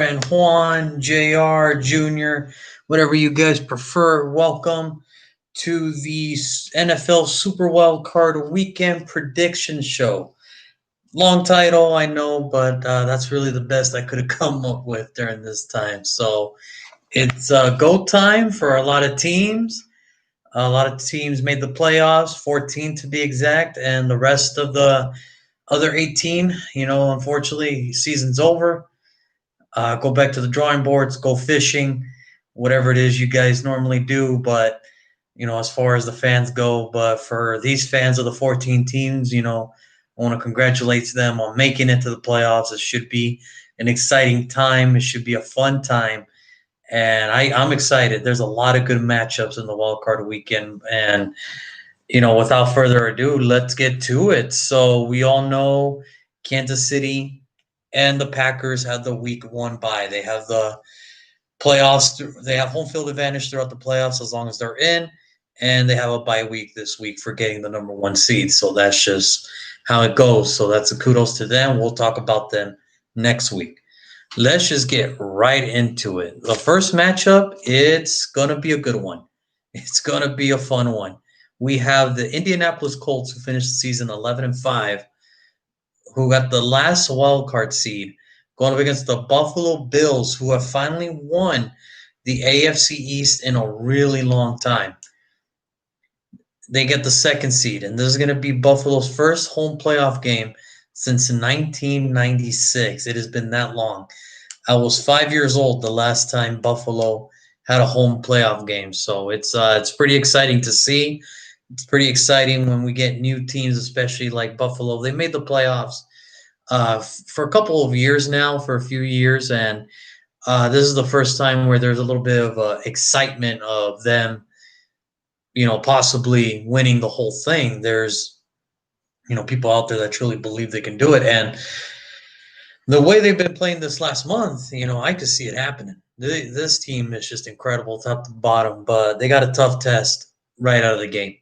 and Juan, JR, Jr., whatever you guys prefer. Welcome to the NFL Super Wildcard Weekend Prediction Show. Long title, I know, but that's really the best I could have come up with during this time. So it's go time for a lot of teams. A lot of teams made the playoffs, 14 to be exact, and the rest of the other 18, unfortunately, season's over. Go back to the drawing boards, go fishing, whatever it is you guys normally do. But, as far as the fans go, but for these fans of the 14 teams, I want to congratulate them on making it to the playoffs. It should be an exciting time. It should be a fun time. And I'm excited. There's a lot of good matchups in the wild card weekend. And, without further ado, let's get to it. So we all know Kansas City and the Packers have the week 1 bye. They have the playoffs. They have home field advantage throughout the playoffs as long as they're in, and they have a bye week this week for getting the number 1 seed. So that's just how it goes. So that's a kudos to them. We'll talk about them next week. Let's just get right into it. The first matchup, it's going to be a good one. It's going to be a fun one. We have the Indianapolis Colts, who finished the season 11-5, who got the last wild card seed, going up against the Buffalo Bills, who have finally won the AFC East in a really long time. They get the 2nd seed, and this is going to be Buffalo's first home playoff game since 1996. It has been that long. I was 5 years old the last time Buffalo had a home playoff game, so it's pretty exciting to see. It's pretty exciting when we get new teams, especially like Buffalo. They made the playoffs for a couple of years now, for a few years, and this is the first time where there's a little bit of excitement of them, possibly winning the whole thing. There's, people out there that truly believe they can do it, and the way they've been playing this last month, I could see it happening. This team is just incredible, top to bottom, but they got a tough test right out of the gate.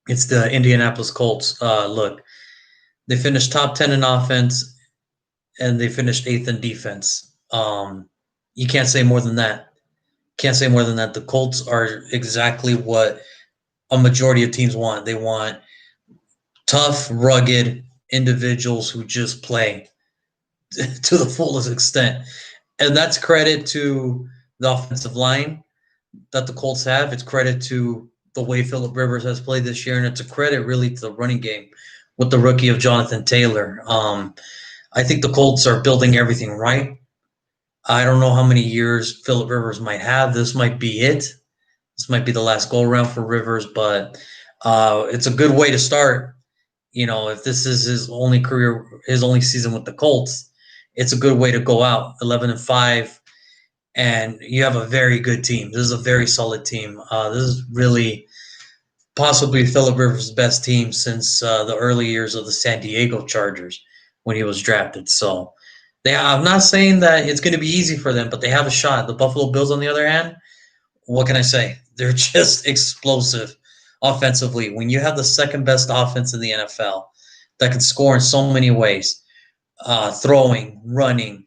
It's the Indianapolis Colts. Look, they finished top 10 in offense, and they finished 8th in defense. You can't say more than that. Can't say more than that. The Colts are exactly what a majority of teams want. They want tough, rugged individuals who just play to the fullest extent. And that's credit to the offensive line that the Colts have. It's credit to the way Phillip Rivers has played this year, and it's a credit really to the running game with the rookie of Jonathan Taylor. I think the Colts are building everything right. I don't know how many years Phillip Rivers might have. This might be it. This might be the last go around for Rivers, but it's a good way to start. If this is his only career, his only season with the Colts, it's a good way to go out 11-5, and you have a very good team. This is a very solid team. This is really possibly Phillip Rivers' best team since the early years of the San Diego Chargers when he was drafted. So I'm not saying that it's going to be easy for them, but they have a shot. The Buffalo Bills, on the other hand, what can I say? They're just explosive offensively. When you have the 2nd best offense in the NFL that can score in so many ways, throwing, running,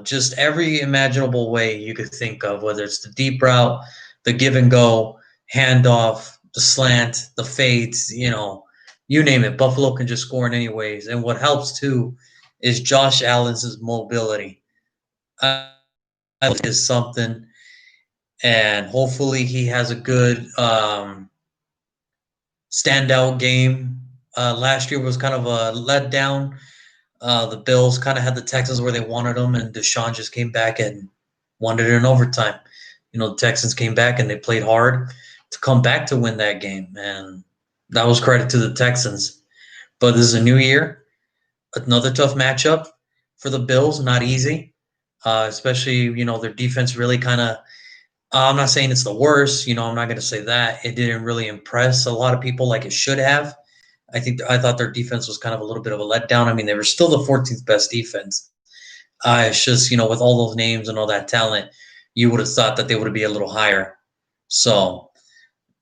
just every imaginable way you could think of, whether it's the deep route, the give and go, handoff, the slant, the fades, you name it. Buffalo can just score in any ways. And what helps too is Josh Allen's mobility. Is something, and hopefully he has a good standout game. Last year was kind of a letdown. The Bills kind of had the Texans where they wanted them, and Deshaun just came back and wanted it in overtime. The Texans came back and they played hard to come back to win that game, and that was credit to the Texans. But this is a new year, another tough matchup for the Bills, not easy, especially, their defense really kind of, I'm not saying it's the worst, I'm not going to say that. It didn't really impress a lot of people like it should have. I thought their defense was kind of a little bit of a letdown. I mean, they were still the 14th best defense. It's just, with all those names and all that talent, you would have thought that they would be a little higher. So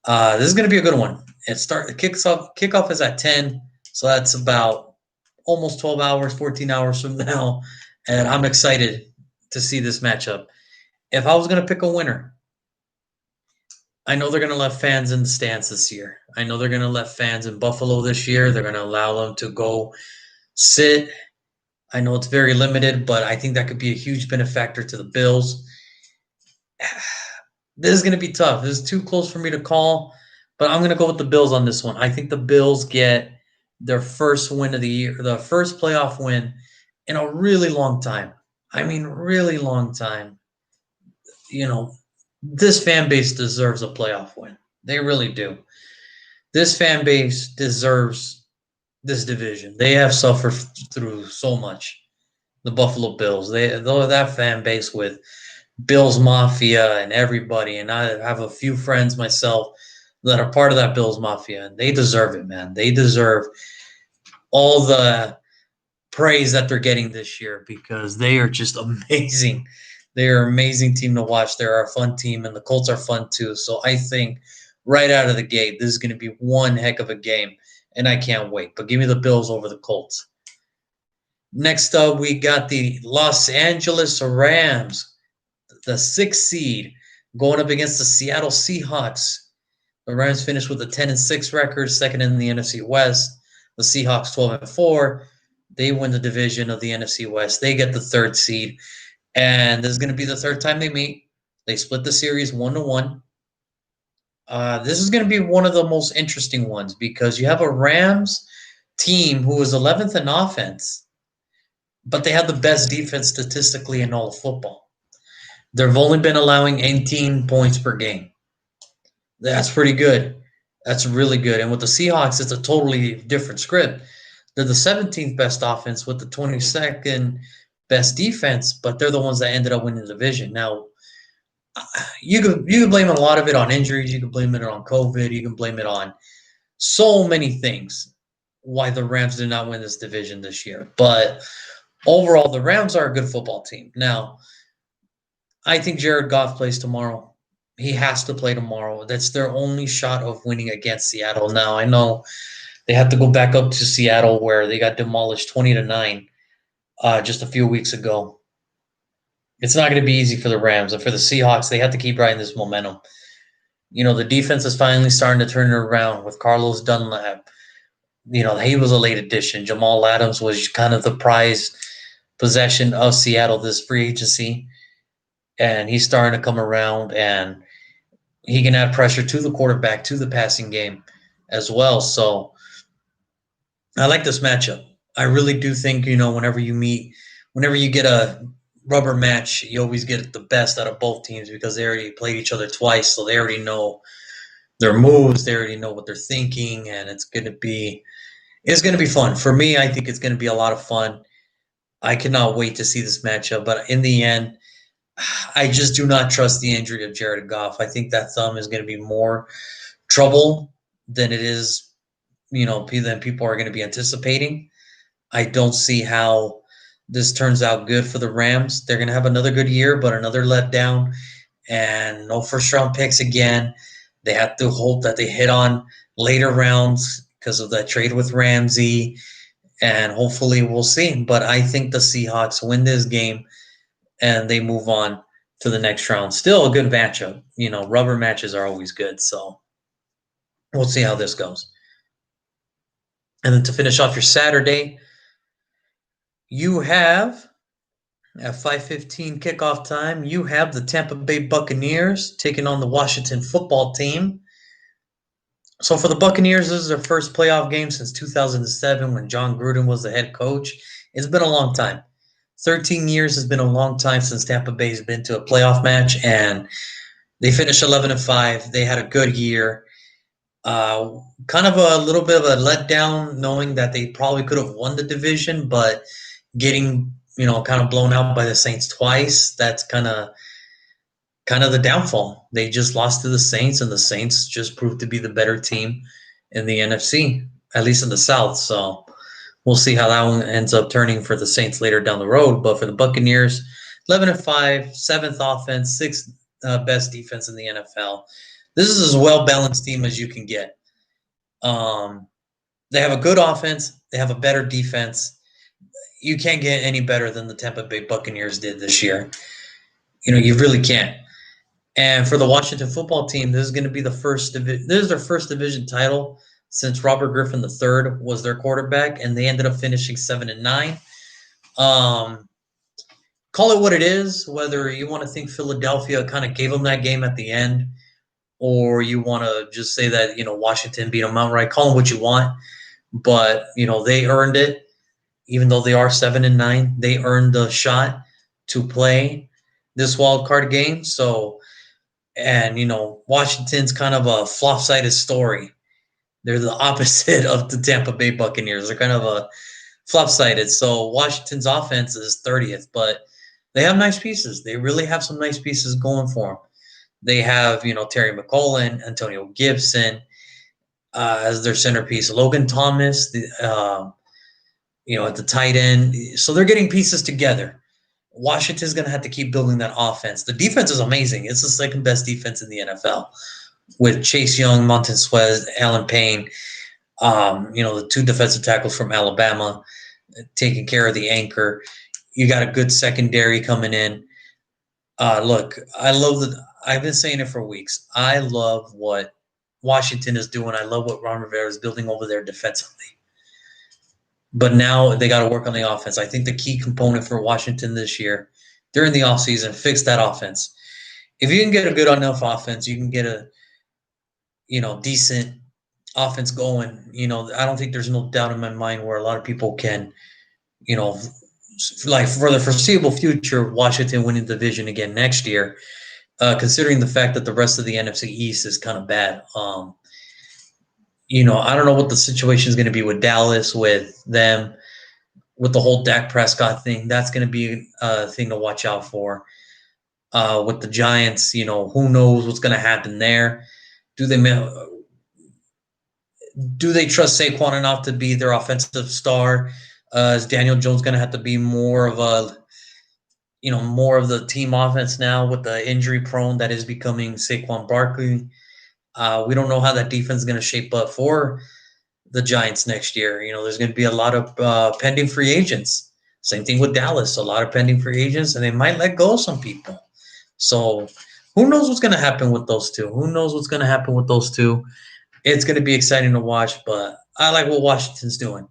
this is going to be a good one. Kickoff is at 10, so that's about almost 12 hours, 14 hours from now. and I'm excited to see this matchup. If I was going to pick a winner, I know they're going to let fans in the stands this year. I know they're going to let fans in Buffalo this year. They're going to allow them to go sit. I know it's very limited, but I think that could be a huge benefactor to the Bills. This is going to be tough. This is too close for me to call, but I'm going to go with the Bills on this one. I think the Bills get their first win of the year, the first playoff win in a really long time. I mean, really long time. This fan base deserves a playoff win. They really do. This fan base deserves this division. They have suffered through so much. The Buffalo Bills. That fan base with Bills Mafia and everybody. And I have a few friends myself that are part of that Bills Mafia, and they deserve it, man. They deserve all the praise that they're getting this year because they are just amazing. They are an amazing team to watch. They're a fun team, and the Colts are fun too. So I think right out of the gate, this is going to be one heck of a game, and I can't wait. But give me the Bills over the Colts. Next up, we got the Los Angeles Rams, the 6th seed, going up against the Seattle Seahawks. The Rams finished with a 10-6 record, second in the NFC West. The Seahawks 12-4. They win the division of the NFC West. They get the 3rd seed, and this is going to be the 3rd time they meet. They split the series 1-1. This is going to be one of the most interesting ones because you have a Rams team who is 11th in offense, but they have the best defense statistically in all of football. They've only been allowing 18 points per game. That's pretty good. That's really good. And with the Seahawks, it's a totally different script. They're the 17th best offense with the 22nd best defense, but they're the ones that ended up winning the division. Now, you can blame a lot of it on injuries. You can blame it on COVID. You can blame it on so many things why the Rams did not win this division this year. But overall, the Rams are a good football team. Now, I think Jared Goff plays tomorrow. He has to play tomorrow. That's their only shot of winning against Seattle. Now, I know they have to go back up to Seattle where they got demolished 20-9 just a few weeks ago. It's not going to be easy for the Rams. And for the Seahawks, they have to keep riding this momentum. The defense is finally starting to turn it around with Carlos Dunlap. He was a late addition. Jamal Adams was kind of the prized possession of Seattle this free agency. And he's starting to come around, and he can add pressure to the quarterback, to the passing game as well. So I like this matchup. I really do think, whenever you get a rubber match, you always get the best out of both teams because they already played each other twice, so they already know their moves, they already know what they're thinking, and it's going to be fun. For me, I think it's going to be a lot of fun. I cannot wait to see this matchup, but in the end, I just do not trust the injury of Jared Goff. I think that thumb is going to be more trouble than it is, than people are going to be anticipating. I don't see how this turns out good for the Rams. They're going to have another good year, but another letdown and no first-round picks again. They have to hope that they hit on later rounds because of that trade with Ramsey, and hopefully we'll see. But I think the Seahawks win this game and they move on to the next round. Still a good matchup. Rubber matches are always good, so we'll see how this goes. And then to finish off your Saturday, you have, at 5:15 kickoff time, you have the Tampa Bay Buccaneers taking on the Washington football team. So for the Buccaneers, this is their first playoff game since 2007 when John Gruden was the head coach. It's been a long time. 13 years has been a long time since Tampa Bay has been to a playoff match, and they finished 11-5. They had a good year. Kind of a little bit of a letdown knowing that they probably could have won the division, but getting, kind of blown out by the Saints twice, that's kind of the downfall. They just lost to the Saints, and the Saints just proved to be the better team in the NFC, at least in the South. So we'll see how that one ends up turning for the Saints later down the road. But for the Buccaneers, 11-5, 7th offense, 6th best defense in the NFL. This is as well-balanced team as you can get. They have a good offense. They have a better defense. you can't get any better than the Tampa Bay Buccaneers did this year. You really can't. And for the Washington football team, this is going to be this is their first division title since Robert Griffin III was their quarterback, and they ended up finishing 7-9. Call it what it is, whether you want to think Philadelphia kind of gave them that game at the end, or you want to just say that, Washington beat them outright. Call them what you want, but, they earned it. Even though they are 7-9, they earned the shot to play this wild card game. So, and, Washington's kind of a flop-sided story. They're the opposite of the Tampa Bay Buccaneers. They're kind of a flop-sided. So Washington's offense is 30th, but they have nice pieces. They really have some nice pieces going for them. They have, Terry McLaurin, Antonio Gibson as their centerpiece, Logan Thomas, at the tight end. So they're getting pieces together. Washington's going to have to keep building that offense. The defense is amazing. It's the second best defense in the NFL with Chase Young, Montez Sweat, Alan Payne, the two defensive tackles from Alabama taking care of the anchor. You got a good secondary coming in. Look, I've been saying it for weeks. I love what Washington is doing. I love what Ron Rivera is building over there defensively. But now they got to work on the offense. I think the key component for Washington this year, during the offseason, fix that offense. If you can get a good enough offense, you can get a, decent offense going. I don't think there's no doubt in my mind where a lot of people can, like for the foreseeable future, Washington winning the division again next year, considering the fact that the rest of the NFC East is kind of bad. I don't know what the situation is going to be with Dallas, with them, with the whole Dak Prescott thing. That's going to be a thing to watch out for. With the Giants, who knows what's going to happen there? Do they trust Saquon enough to be their offensive star? Is Daniel Jones going to have to be more of the team offense now with the injury prone that is becoming Saquon Barkley? We don't know how that defense is going to shape up for the Giants next year. There's going to be a lot of pending free agents. Same thing with Dallas, a lot of pending free agents, and they might let go of some people. So who knows what's going to happen with those two? It's going to be exciting to watch, but I like what Washington's doing.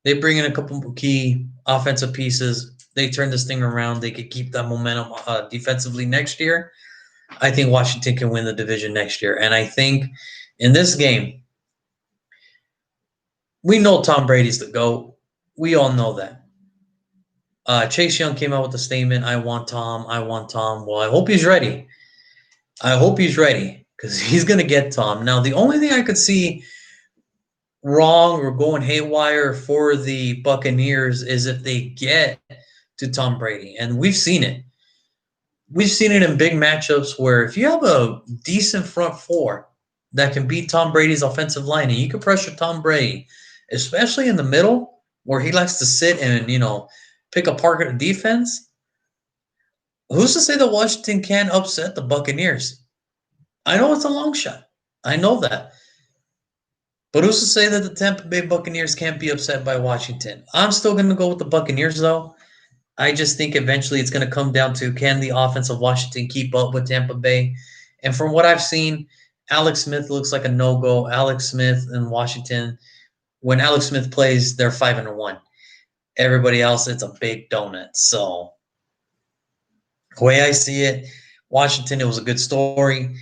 They bring in a couple key offensive pieces. They turn this thing around. They could keep that momentum defensively next year. I think Washington can win the division next year. And I think in this game, we know Tom Brady's the GOAT. We all know that. Chase Young came out with a statement, I want Tom. Well, I hope he's ready. Because he's going to get Tom. Now, the only thing I could see wrong or going haywire for the Buccaneers is if they get to Tom Brady. And we've seen it. We've seen it in big matchups where if you have a decent front four that can beat Tom Brady's offensive line and you can pressure Tom Brady, especially in the middle where he likes to sit and, pick apart the defense, who's to say that Washington can't upset the Buccaneers? I know it's a long shot. I know that. But who's to say that the Tampa Bay Buccaneers can't be upset by Washington? I'm still going to go with the Buccaneers, though. I just think eventually it's going to come down to, can the offense of Washington keep up with Tampa Bay? And from what I've seen, Alex Smith looks like a no-go. Alex Smith in Washington, when Alex Smith plays, they're 5-1. Everybody else, it's a big donut. So the way I see it, Washington, it was a good story.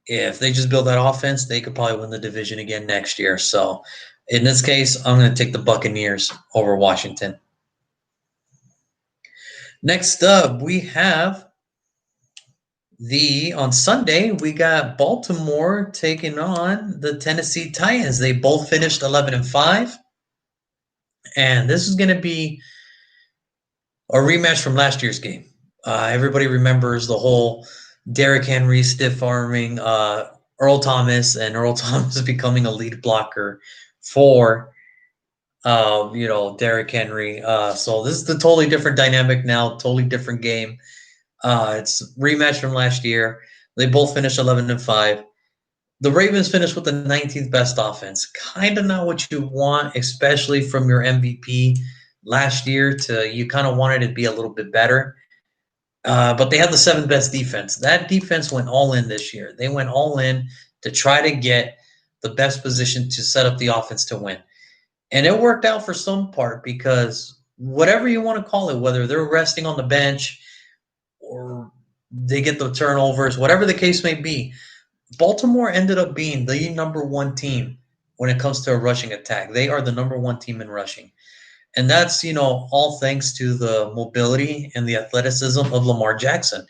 If they just build that offense, they could probably win the division again next year. So in this case, I'm going to take the Buccaneers over Washington. Next up, we have on Sunday, we got Baltimore taking on the Tennessee Titans. They both finished 11-5. And this is going to be a rematch from last year's game. Everybody remembers the whole Derrick Henry stiff-arming Earl Thomas, and Earl Thomas becoming a lead blocker for Derrick Henry. So this is a totally different dynamic now, totally different game. It's rematch from last year. They both finished 11-5. The Ravens finished with the 19th best offense. Kind of not what you want, especially from your MVP last year you kind of wanted it to be a little bit better. But they had the seventh best defense. That defense went all in this year. They went all in to try to get the best position to set up the offense to win. And it worked out for some part because whatever you want to call it, whether they're resting on the bench or they get the turnovers, whatever the case may be, Baltimore ended up being the number one team when it comes to a rushing attack. They are the number one team in rushing. And that's, all thanks to the mobility and the athleticism of Lamar Jackson.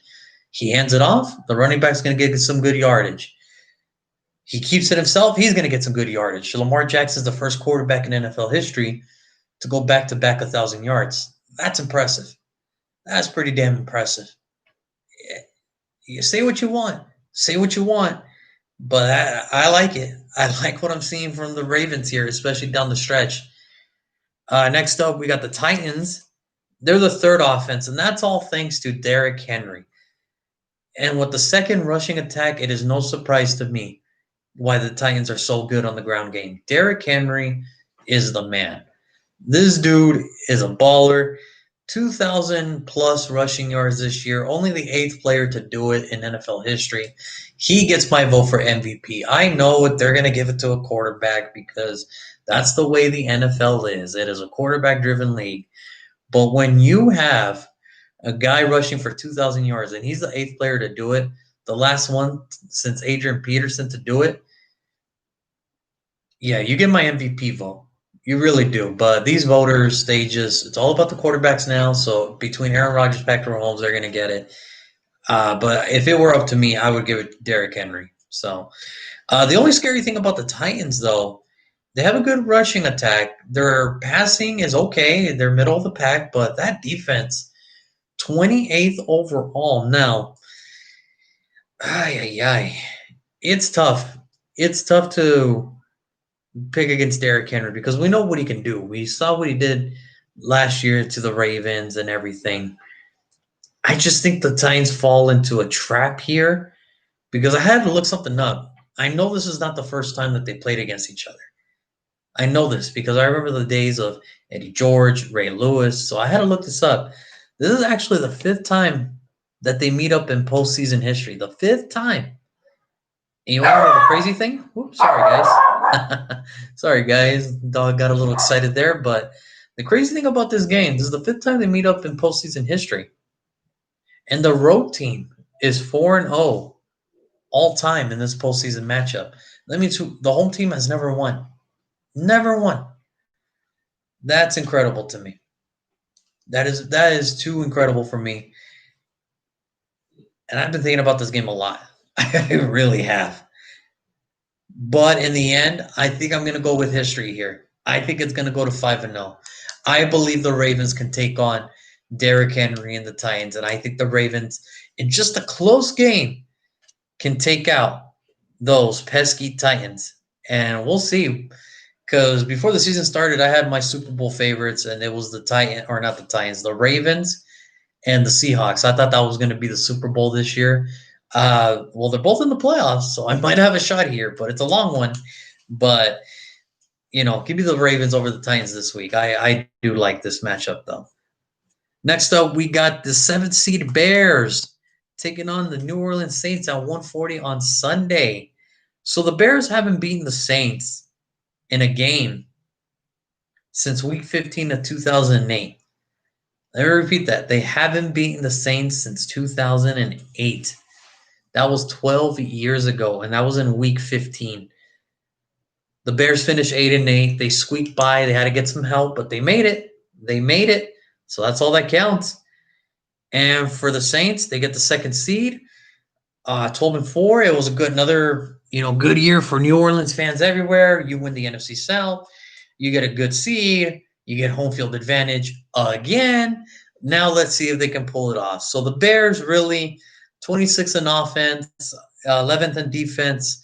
He hands it off, the running back's going to get some good yardage. He keeps it himself, he's going to get some good yardage. Lamar Jackson's the first quarterback in NFL history to go back-to-back 1,000 yards. That's impressive. That's pretty damn impressive. You say what you want. Say what you want. But I like it. I like what I'm seeing from the Ravens here, especially down the stretch. Next up, we got the Titans. They're the third offense, and that's all thanks to Derrick Henry. And with the second rushing attack, it is no surprise to me why the Titans are so good on the ground game. Derrick Henry is the man. This dude is a baller. 2,000-plus rushing yards this year. Only the 8th player to do it in NFL history. He gets my vote for MVP. I know they're going to give it to a quarterback because that's the way the NFL is. It is a quarterback-driven league. But when you have a guy rushing for 2,000 yards and he's the 8th player to do it, the last one since Adrian Peterson to do it, yeah, you get my MVP vote. You really do. But these voters, it's all about the quarterbacks now. So between Aaron Rodgers, Patrick Mahomes, they're going to get it. But if it were up to me, I would give it to Derrick Henry. So the only scary thing about the Titans, though, they have a good rushing attack. Their passing is okay. They're middle of the pack. But that defense, 28th overall. Now, it's tough. It's tough to pick against Derrick Henry because we know what he can do. We saw what he did last year to the Ravens and everything. I just think the Titans fall into a trap here because I had to look something up. I know this is not the first time that they played against each other. I know this because I remember the days of Eddie George, Ray Lewis, so I had to look this up. This is actually the 5th time that they meet up in postseason history. The 5th time. And you want to know the crazy thing? Oops, sorry, guys. Sorry, guys. Dog got a little excited there. But the crazy thing about this game, this is the 5th time they meet up in postseason history. And the road team is 4-0 all time in this postseason matchup. That means the home team has never won. Never won. That's incredible to me. That is too incredible for me. And I've been thinking about this game a lot. I really have. But in the end, I think I'm going to go with history here. I think it's going to go to 5-0. I believe the Ravens can take on Derrick Henry and the Titans, and I think the Ravens, in just a close game, can take out those pesky Titans. And we'll see. Because before the season started, I had my Super Bowl favorites, and it was the Ravens and the Seahawks. I thought that was going to be the Super Bowl this year. Well, they're both in the playoffs, so I might have a shot here, but it's a long one. But, give me the Ravens over the Titans this week. I do like this matchup, though. Next up, we got the 7th seed Bears taking on the New Orleans Saints at 1:40 on Sunday. So the Bears haven't beaten the Saints in a game since Week 15 of 2008. Let me repeat that. They haven't beaten the Saints since 2008. That was 12 years ago, and that was in Week 15. The Bears finished 8-8. They squeaked by. They had to get some help, but they made it. They made it. So that's all that counts. And for the Saints, they get the 2nd seed. 12-4. It was another good year for New Orleans fans everywhere. You win the NFC South. You get a good seed. You get home field advantage again. Now let's see if they can pull it off. So the Bears really 26th in offense, 11th in defense.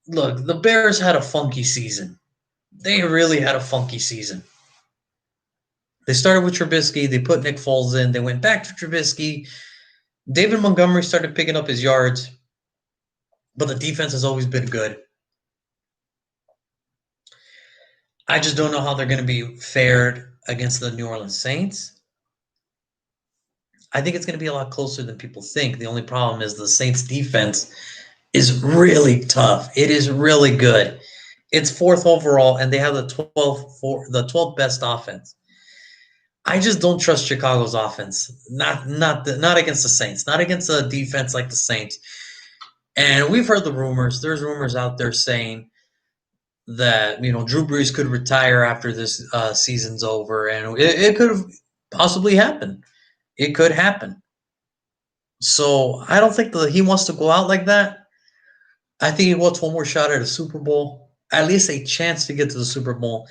Look, the Bears had a funky season. They really had a funky season. They started with Trubisky. They put Nick Foles in. They went back to Trubisky. David Montgomery started picking up his yards. But the defense has always been good. I just don't know how they're going to be fared against the New Orleans Saints. I think it's going to be a lot closer than people think. The only problem is the Saints defense is really tough. It is really good. It's fourth overall, and they have the 12th best offense. I just don't trust Chicago's offense. Not against the Saints. Not against a defense like the Saints. And we've heard the rumors. There's rumors out there saying that Drew Brees could retire after this season's over, and it could possibly happen. It could happen. So I don't think that he wants to go out like that. I think he wants one more shot at a Super Bowl, at least a chance to get to the Super Bowl.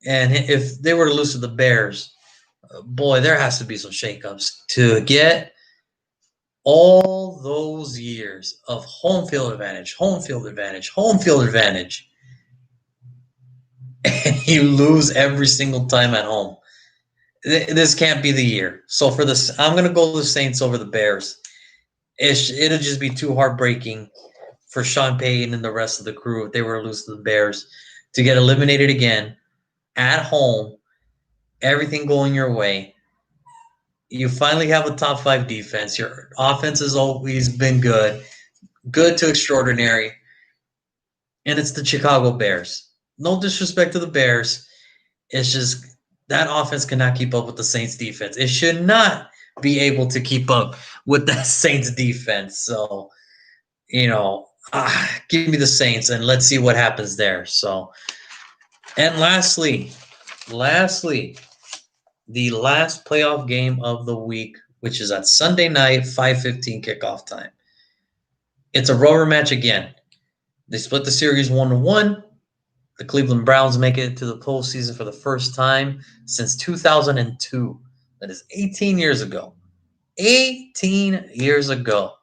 And if they were to lose to the Bears, boy, there has to be some shakeups to get all those years of home field advantage, home field advantage, home field advantage, and you lose every single time at home. This can't be the year. So for this, I'm going to go the Saints over the Bears. It'll just be too heartbreaking for Sean Payton and the rest of the crew if they were to lose to the Bears to get eliminated again at home, everything going your way. You finally have a top 5 defense. Your offense has always been good to extraordinary, and it's the Chicago Bears. No disrespect to the Bears. It's just that offense cannot keep up with the Saints defense. It should not be able to keep up with that Saints defense. So, give me the Saints and let's see what happens there. So, and lastly, the last playoff game of the week, which is at Sunday night, 5:15 kickoff time. It's a rubber match again. They split the series 1-1. The Cleveland Browns make it to the postseason for the first time since 2002. That is 18 years ago. 18 years ago.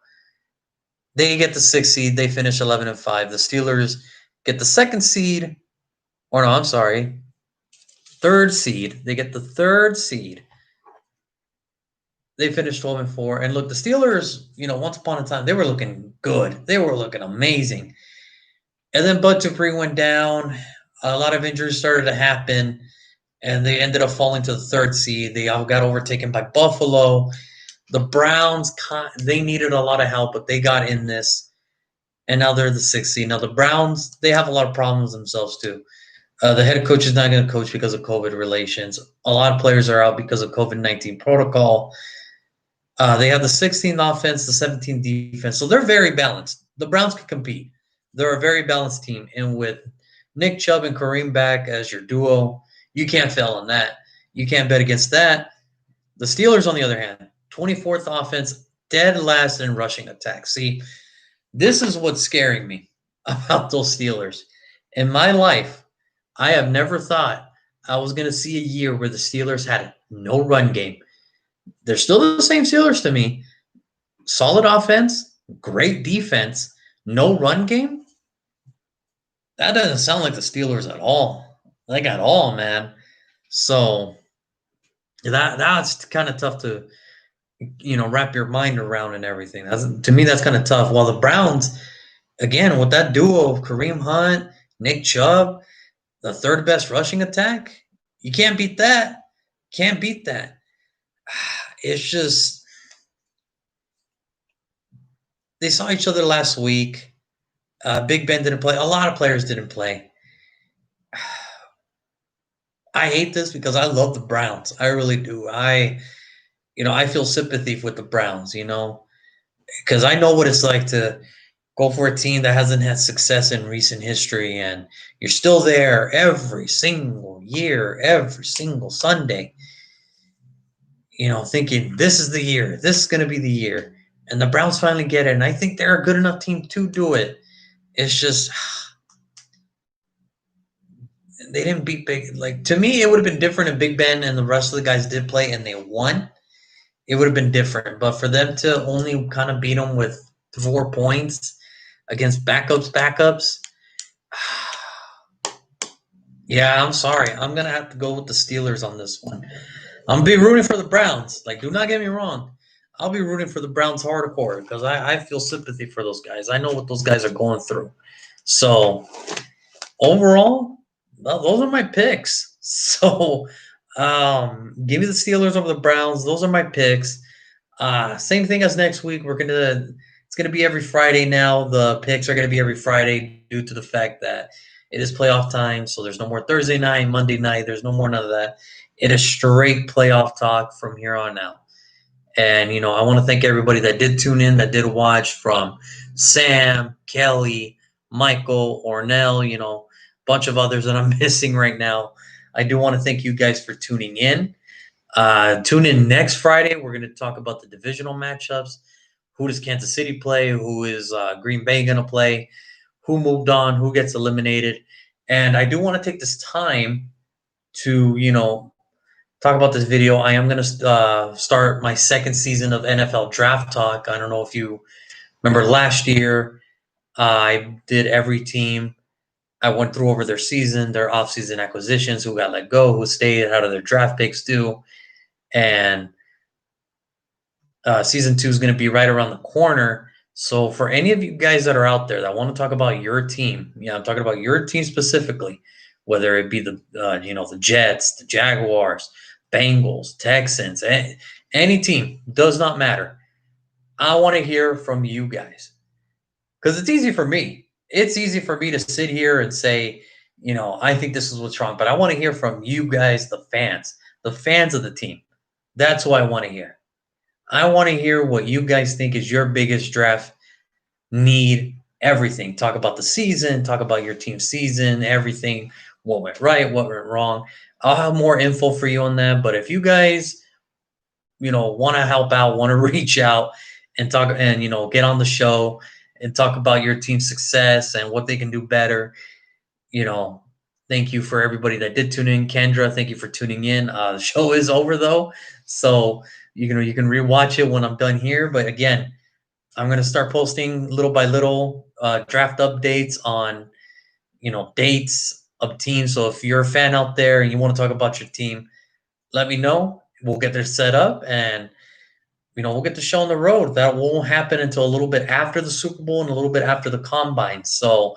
They get the 6th seed. They finish 11-5. The Steelers get the 2nd seed. Or no, I'm sorry. 3rd seed. They get the 3rd seed. They finished 12-4. And look, the Steelers, once upon a time, they were looking good. They were looking amazing. And then Bud Dupree went down. A lot of injuries started to happen. And they ended up falling to the 3rd seed. They all got overtaken by Buffalo. The Browns, they needed a lot of help, but they got in this. And now they're the 6th seed. Now the Browns, they have a lot of problems themselves too. The head coach is not going to coach because of COVID relations. A lot of players are out because of COVID-19 protocol. They have the 16th offense, the 17th defense. So they're very balanced. The Browns can compete. They're a very balanced team. And with Nick Chubb and Kareem back as your duo, you can't fail on that. You can't bet against that. The Steelers, on the other hand, 24th offense, dead last in rushing attack. See, this is what's scaring me about those Steelers. In my life, I have never thought I was going to see a year where the Steelers had no run game. They're still the same Steelers to me. Solid offense, great defense, no run game. That doesn't sound like the Steelers at all. Like at all, man. So that's kind of tough to wrap your mind around and everything. To me, that's kind of tough. While the Browns, again, with that duo of Kareem Hunt, Nick Chubb, the 3rd best rushing attack, you can't beat that. Can't beat that. It's just they saw each other last week. Big Ben didn't play. A lot of players didn't play. I hate this because I love the Browns. I really do. I feel sympathy with the Browns, because I know what it's like to go for a team that hasn't had success in recent history, and you're still there every single year, every single Sunday, thinking this is the year, this is going to be the year. And the Browns finally get it, and I think they're a good enough team to do it. It's just they didn't beat Big. Like, to me, it would have been different if Big Ben and the rest of the guys did play and they won. It would have been different. But for them to only kind of beat them with 4 points against backups, yeah, I'm sorry. I'm going to have to go with the Steelers on this one. I'm going to be rooting for the Browns. Like, do not get me wrong. I'll be rooting for the Browns hardcore because I feel sympathy for those guys. I know what those guys are going through. So, overall, Well, those are my picks. So, give me the Steelers over the Browns. Those are my picks. Same thing as next week. It's gonna be every Friday now. The picks are gonna be every Friday due to the fact that it is playoff time. So there's no more Thursday night, Monday night. There's no more none of that. It is straight playoff talk from here on out. And I want to thank everybody that did tune in, that did watch, from Sam, Kelly, Michael, Ornell, a bunch of others that I'm missing right now. I do want to thank you guys for tuning in. Tune in next Friday. We're going to talk about the divisional matchups. Who does Kansas City play? Who is Green Bay going to play? Who moved on? Who gets eliminated? And I do want to take this time to, talk about this video. I am going to start my second season of NFL Draft Talk. I don't know if you remember last year, I did every team. I went through over their season, their offseason acquisitions, who got let go, who stayed, how did their draft picks do. And season 2 is going to be right around the corner. So for any of you guys that are out there that want to talk about your team, I'm talking about your team specifically, whether it be the Jets, the Jaguars, Bengals, Texans, any team, does not matter. I want to hear from you guys because it's easy for me. It's easy for me to sit here and say, I think this is what's wrong, but I want to hear from you guys, the fans of the team. That's what I want to hear. I want to hear what you guys think is your biggest draft need, everything. Talk about the season, talk about your team's season, everything, what went right, what went wrong. I'll have more info for you on that. But if you guys, want to help out, want to reach out and talk and, get on the show and talk about your team's success and what they can do better, thank you for everybody that did tune in. Kendra, thank you for tuning in. The show is over though. So you can rewatch it when I'm done here. But again, I'm going to start posting little by little draft updates on, dates of teams. So if you're a fan out there and you want to talk about your team, let me know. We'll get there set up and, we'll get the show on the road. That won't happen until a little bit after the Super Bowl and a little bit after the Combine. So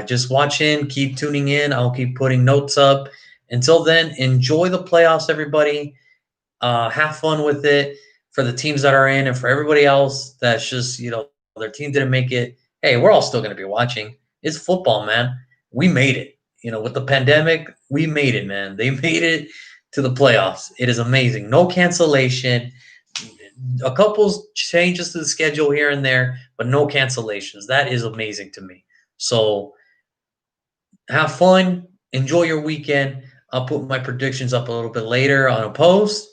just watch in, keep tuning in. I'll keep putting notes up. Until then, enjoy the playoffs, everybody. Have fun with it for the teams that are in, and for everybody else that's just, their team didn't make it. Hey, we're all still going to be watching. It's football, man. We made it. With the pandemic, we made it, man. They made it to the playoffs. It is amazing. No cancellation. A couple changes to the schedule here and there, but no cancellations. That is amazing to me. So have fun. Enjoy your weekend. I'll put my predictions up a little bit later on a post.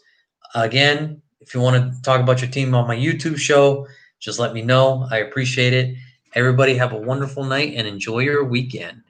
Again, if you want to talk about your team on my YouTube show, just let me know. I appreciate it. Everybody have a wonderful night and enjoy your weekend.